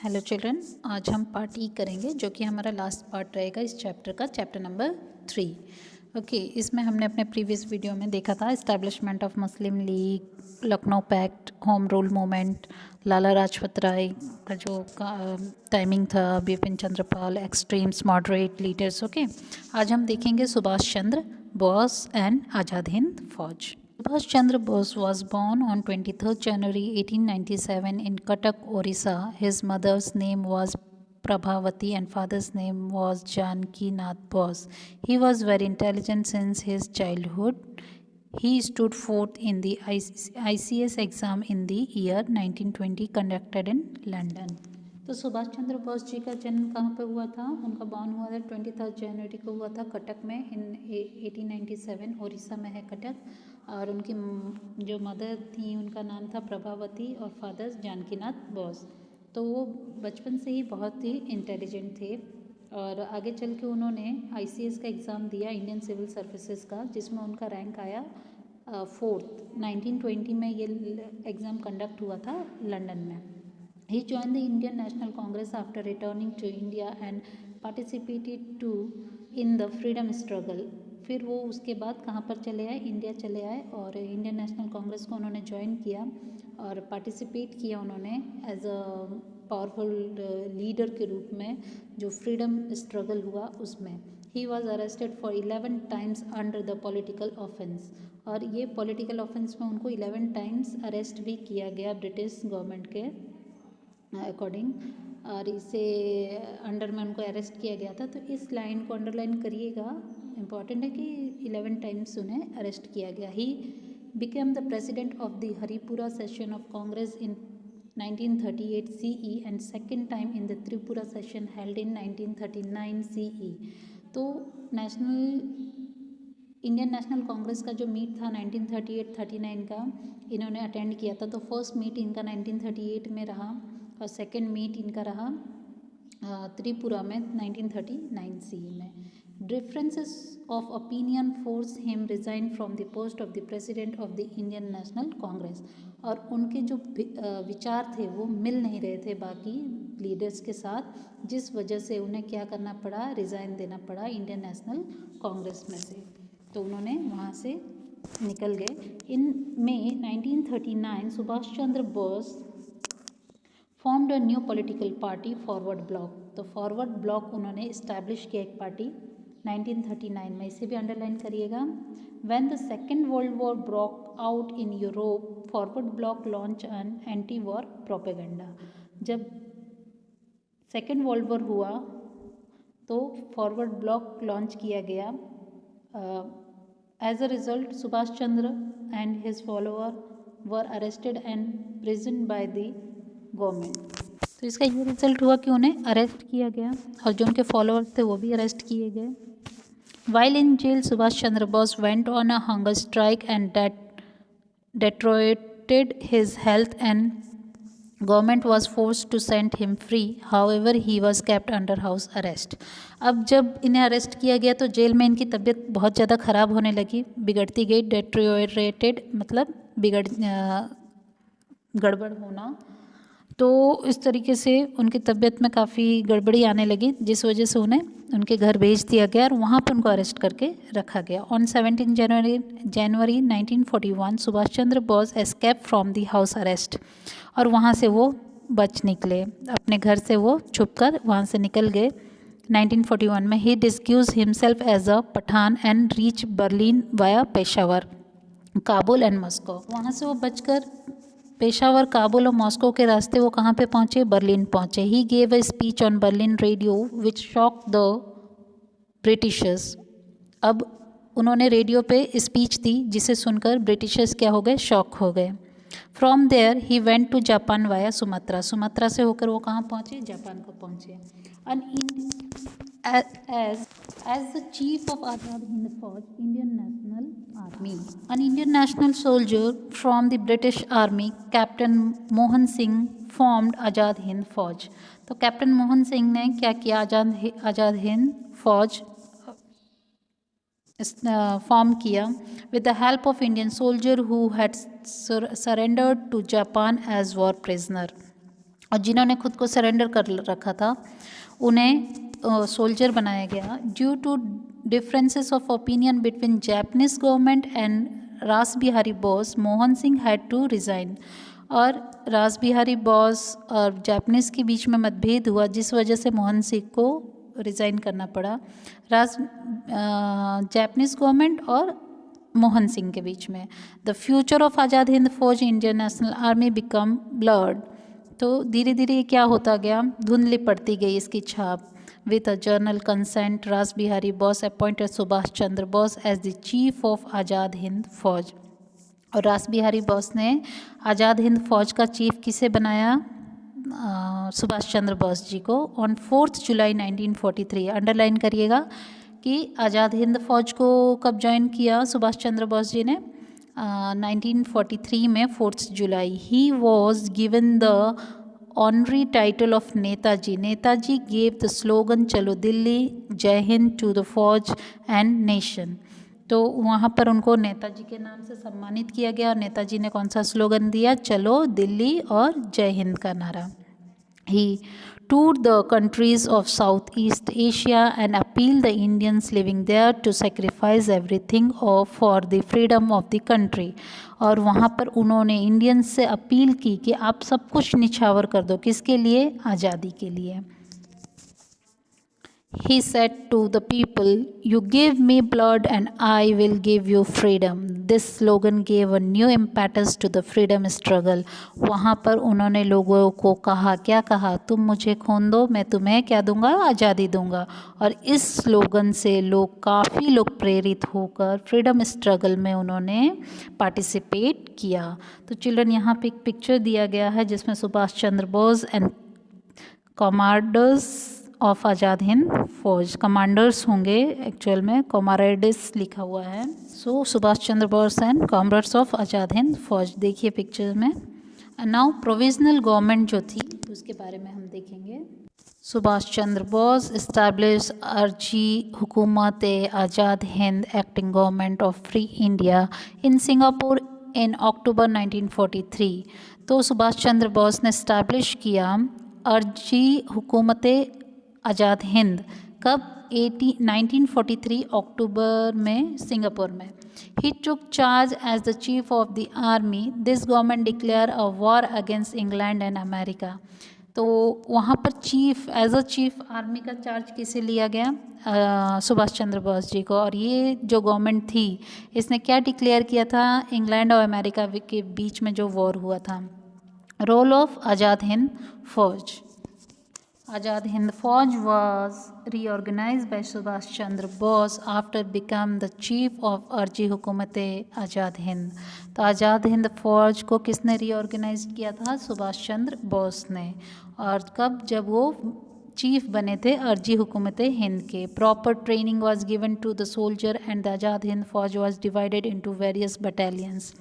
Hello children, आज हम part ई करेंगे जो कि हमारा लास्ट पार्ट रहेगा इस चैप्टर का, चैप्टर नंबर 3। ओके, इसमें हमने अपने प्रीवियस वीडियो में देखा था establishment of Muslim League, Lucknow pact, home rule movement, Lala Lajpat Rai का जो टाइमिंग था, Bipin Chandrapal, extremes, moderate leaders. Okay, आज हम देखेंगे Subhash Chandra Bose and Azad Hind Fauj. Subhash Chandra Bose was born on 23rd January 1897 in Cuttack, Orissa. His mother's name was Prabhavati and father's name was Janki Nath Bose. He was very intelligent since his childhood. He stood fourth in the ICS exam in the year 1920 conducted in London. तो सुभाष चंद्र बोस जी का जन्म कहाँ पे हुआ था? उनका born हुआ था 23 जनवरी को हुआ था कटक में इन 1897। उड़ीसा में है कटक। और उनकी जो मदर थी उनका नाम था प्रभावती और फादर जानकीनाथ बोस। तो वो बचपन से ही बहुत ही इंटेलिजेंट थे और आगे चल के उन्होंने ICS का एग्ज़ाम दिया, इंडियन सिविल सर्विसेज का, जिसमें उनका रैंक आया 4th। 1920 में ये एग्ज़ाम कंडक्ट हुआ था लंदन में। He joined the Indian National Congress after returning to India and participated too in the freedom struggle. फिर वो उसके बाद कहाँ पर चले आए? इंडिया चले आए और इंडियन नेशनल कांग्रेस को उन्होंने ज्वाइन किया और पार्टिसिपेट किया उन्होंने एज अ पावरफुल लीडर के रूप में जो फ्रीडम स्ट्रगल हुआ उसमें। He was arrested for 11 times under the political offence. और ये पॉलिटिकल ऑफेंस में उनको 11 टाइम्स अरेस्ट भी किया गया ब्रिटिश गवर्नमेंट के अकॉर्डिंग, और इसे अंडर में उनको अरेस्ट किया गया था। तो इस लाइन को अंडरलाइन करिएगा, इम्पॉर्टेंट है कि 11 टाइम्स उन्हें अरेस्ट किया गया। He became the president of the Haripura session of Congress in 1938 CE and second time in the Tripura session held in 1939 CE। तो इंडियन नेशनल कांग्रेस का जो मीट था 1938-39 का इन्होंने अटेंड किया था। तो फर्स्ट मीट इनका 1938 में रहा और सेकेंड मीट इनका रहा त्रिपुरा में 1939 CE में। Differences of opinion force him resign from the post of the president of the Indian national Congress. और उनके जो विचार थे वो मिल नहीं रहे थे बाकी लीडर्स के साथ, जिस वजह से उन्हें क्या करना पड़ा? रिज़ाइन देना पड़ा इंडियन नेशनल कांग्रेस में से। तो उन्होंने वहाँ से निकल गए। In May 1939 Subhash Chandra Bose formed a new political party Forward Bloc. तो फॉरवर्ड ब्लॉक उन्होंने इस्टेब्लिश किया एक पार्टी 1939 में, इसे भी अंडरलाइन करिएगा। When the second world war broke out in Europe, Forward Bloc launch an anti war propaganda. जब सेकेंड वर्ल्ड वॉर हुआ तो फॉरवर्ड ब्लॉक लॉन्च किया गया। As a result Subhash Chandra and his follower were arrested and प्रिजन्ड by the government. तो इसका ये result हुआ कि उन्हें अरेस्ट किया गया और जो उनके फॉलोअर्स थे वो भी अरेस्ट किए गए। While in jail Subhash Chandra Bose went on a hunger strike and deteriorated his health and government was force to send him free, however he was kept under house arrest. अब जब इन्हें अरेस्ट किया गया तो जेल में इनकी तबीयत बहुत ज़्यादा ख़राब होने लगी, बिगड़ती गई। डेट्रियोरेटेड मतलब गड़बड़ होना। तो इस तरीके से उनकी तबीयत में काफ़ी गड़बड़ी आने लगी, जिस वजह से उन्हें उनके घर भेज दिया गया और वहाँ पर उनको अरेस्ट करके रखा गया। On 17 January 1941 Subhash Chandra Bose escape from the house arrest. और वहाँ से वो बच निकले, अपने घर से वो छुपकर वहाँ से निकल गए 1941 में। He disguised himself as a Pathan and reach Berlin via Peshawar, Kabul and Moscow. वहाँ से वो बचकर पेशावर, काबुल और मॉस्को के रास्ते वो कहाँ पे पहुँचे? बर्लिन पहुँचे। He gave a speech on Berlin radio which shock the Britishers. अब उन्होंने रेडियो पे स्पीच दी जिसे सुनकर ब्रिटिशर्स क्या हो गए? शॉक हो गए। From there he went to Japan via Sumatra. Sumatra से होकर वो कहाँ पहुँचे? जापान को पहुँचे। As the chief of Azad Hind Fauj, Indian National Army, an Indian national soldier from the British Army, Captain Mohan Singh formed Azad Hind Fauj. तो captain Mohan Singh ने क्या किया? आज़ाद हिंद फौज फॉर्म किया with the help of Indian soldier who had surrendered to Japan as war prisoner. और जिन्होंने खुद को सरेंडर कर रखा था उन्हें सोल्जर बनाया गया। Due to differences of opinion between Japanese government and Ras Bihari Bose, Mohan Singh had to resign. और रास बिहारी बोस और जापानीज़ के बीच में मतभेद हुआ, जिस वजह से मोहन सिंह को रिज़ाइन करना पड़ा। जापानीज़ गवर्नमेंट और मोहन सिंह के बीच में। The future of Azad Hind फौज, Indian national army become blurred. तो धीरे धीरे क्या होता गया, धुंधली पड़ती गई इसकी छाप। With a general consent, Ras Bihari Bose appointed Subhash Chandra Bose as the chief of Azad Hind Fauj. और रास बिहारी बोस ने आज़ाद हिंद फौज का चीफ किसे बनाया, सुभाष चंद्र बोस जी को, ऑन 4 जुलाई 1943। अंडरलाइन करिएगा कि आज़ाद हिंद फौज को कब ज्वाइन किया सुभाष चंद्र बोस जी ने, 1943 में 4 July. He was given the honorary title of Netaji. Netaji gave the slogan चलो Delhi, Jai Hind to the Fauj and nation. तो वहाँ पर उनको नेताजी के नाम से सम्मानित किया गया और नेताजी ने कौन सा स्लोगन दिया, चलो दिल्ली और जय हिंद का नारा। He toured the countries of Southeast Asia and appealed the Indians living there to sacrifice everything for the freedom of the country। और वहाँ पर उन्होंने इंडियंस से अपील की कि आप सब कुछ निछावर कर दो, किसके लिए, आज़ादी के लिए। He said to the people, "You give me blood and I will give you freedom." This slogan gave a new impetus to the freedom struggle। वहाँ पर उन्होंने लोगों को कहा, क्या कहा, तुम मुझे खून दो, मैं तुम्हें क्या दूंगा, आज़ादी दूंगा। और इस स्लोगन से काफ़ी लोग प्रेरित होकर फ्रीडम स्ट्रगल में उन्होंने पार्टिसिपेट किया। तो चिल्ड्रन, यहाँ पे एक पिक्चर दिया गया है जिसमें Subhash Chandra Bose and commanders of Azad Hind फौज, कमांडर्स होंगे एक्चुअल में, कॉमरेड्स लिखा हुआ है। सो Subhash Chandra Bose and comrades of Azad Hind फौज, देखिए पिक्चर में। नाउ प्रोविजनल गवर्नमेंट जो थी उसके बारे में हम देखेंगे। Subhash Chandra Bose establish Arzi Hukumat Azad Hind acting government of free India in Singapore in October 1943। तो सुभाष चंद्र बोस ने इस्टेब्लिश किया अर्जी हुकूमत आज़ाद हिंद, कब, 1943 अक्टूबर में सिंगापुर में। He took charge as the chief of the army. This government declare a war against England and America. तो वहाँ पर एज अ चीफ आर्मी का चार्ज किसे लिया गया, सुभाष चंद्र बोस जी को। और ये जो गवर्नमेंट थी इसने क्या डिक्लेयर किया था, इंग्लैंड और अमेरिका के बीच में जो वॉर हुआ था। रोल ऑफ आज़ाद हिंद फौज। Azad Hind Fauj was reorganized by Subhash Chandra Bose after become the chief of अर्जी हुकूमत आज़ाद हिंद। तो आज़ाद हिंद फौज को किसने रीऑर्गेनाइज किया था, सुभाष चंद्र बोस ने। और कब, जब वो चीफ बने थे अर्जी हुकूमत हिंद के। Proper training was given to the soldier and the Azad Hind Fauj was divided into various battalions.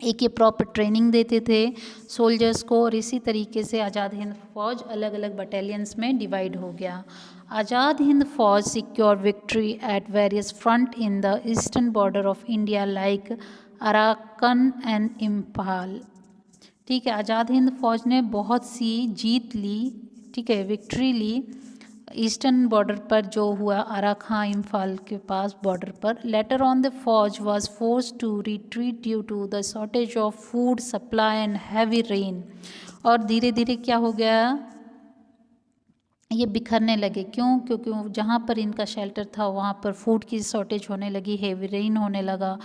एक ये प्रॉपर ट्रेनिंग देते थे सोल्जर्स को, और इसी तरीके से आज़ाद हिंद फौज अलग अलग बटालियंस में डिवाइड हो गया। आज़ाद हिंद फौज secure victory at various front in the eastern border of India like Arakan and Imphal. ठीक है, आज़ाद हिंद फौज ने बहुत सी जीत ली, ठीक है, विक्ट्री ली ईस्टर्न बॉर्डर पर जो हुआ अराखां इम्फाल के पास बॉर्डर पर। लेटर ऑन द फौज was force to retreat due to the shortage of food supply and heavy rain. और धीरे धीरे क्या हो गया, ये बिखरने लगे। क्यों, क्योंकि जहाँ पर इनका शेल्टर था वहाँ पर फूड की शॉर्टेज होने लगी, हेवी रेन होने लगा।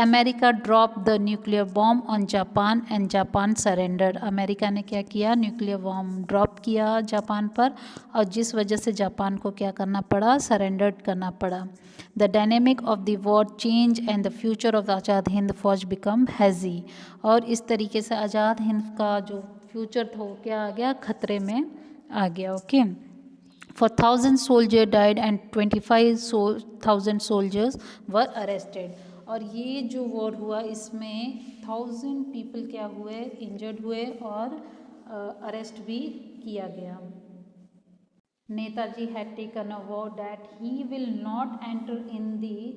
America drop the nuclear bomb on Japan and Japan surrender. America ने क्या किया, न्यूक्लियर बॉम्ब ड्रॉप किया जापान पर, और जिस वजह से जापान को क्या करना पड़ा, सरेंडर करना पड़ा। The dynamic of the war change and the future of Azad Hind Fauj become हैज़ी। और इस तरीके से आज़ाद हिंद का जो फ्यूचर था वो क्या आ गया, खतरे में आ गया। Okay, for 1000 soldiers died and 25,000 soldiers were arrested। और ये जो वॉर हुआ इसमें 1000 पीपल क्या हुए, इंजर्ड हुए और अरेस्ट भी किया गया। Netaji had taken a vow that he will not enter in the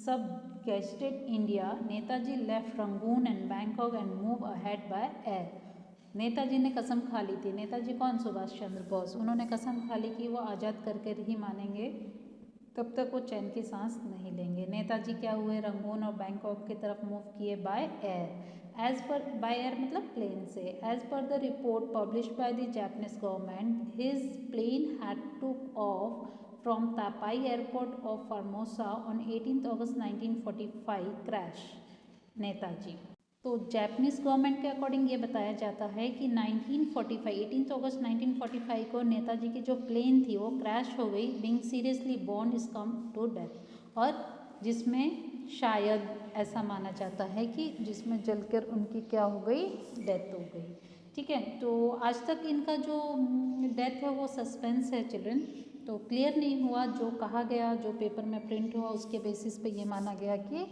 subjugated India। Netaji left Rangoon and Bangkok and moved ahead by air। Netaji ने कसम खा ली थी, नेताजी कौन? सुभाष चंद्र बोस। उन्होंने कसम खा ली कि वो आज़ाद करके ही मानेंगे, तब तक वो चैन की सांस नहीं लेंगे। नेताजी क्या हुए? रंगून और बैंकॉक की तरफ मूव किए by air. As per by air मतलब प्लेन से। As per the report published by the Japanese government, his plane had took off from Taipei airport of Formosa on 18 August 1945 crash. Netaji तो Japanese government के according ये बताया जाता है कि 18 August 1945 को नेताजी की जो प्लेन थी वो क्रैश हो गई, being seriously burn is come to death, और जिसमें शायद ऐसा माना जाता है कि जिसमें जलकर उनकी क्या हो गई? डेथ हो गई। ठीक है, तो आज तक इनका जो डेथ है वो सस्पेंस है चिल्ड्रन, तो क्लियर नहीं हुआ। जो कहा गया, जो पेपर में प्रिंट हुआ, उसके बेसिस पे ये माना गया कि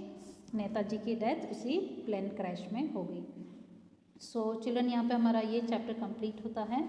नेताजी की डेथ उसी प्लेन क्रैश में हो गई। सो चिल्ड्रन यहाँ पे हमारा ये चैप्टर कंप्लीट होता है।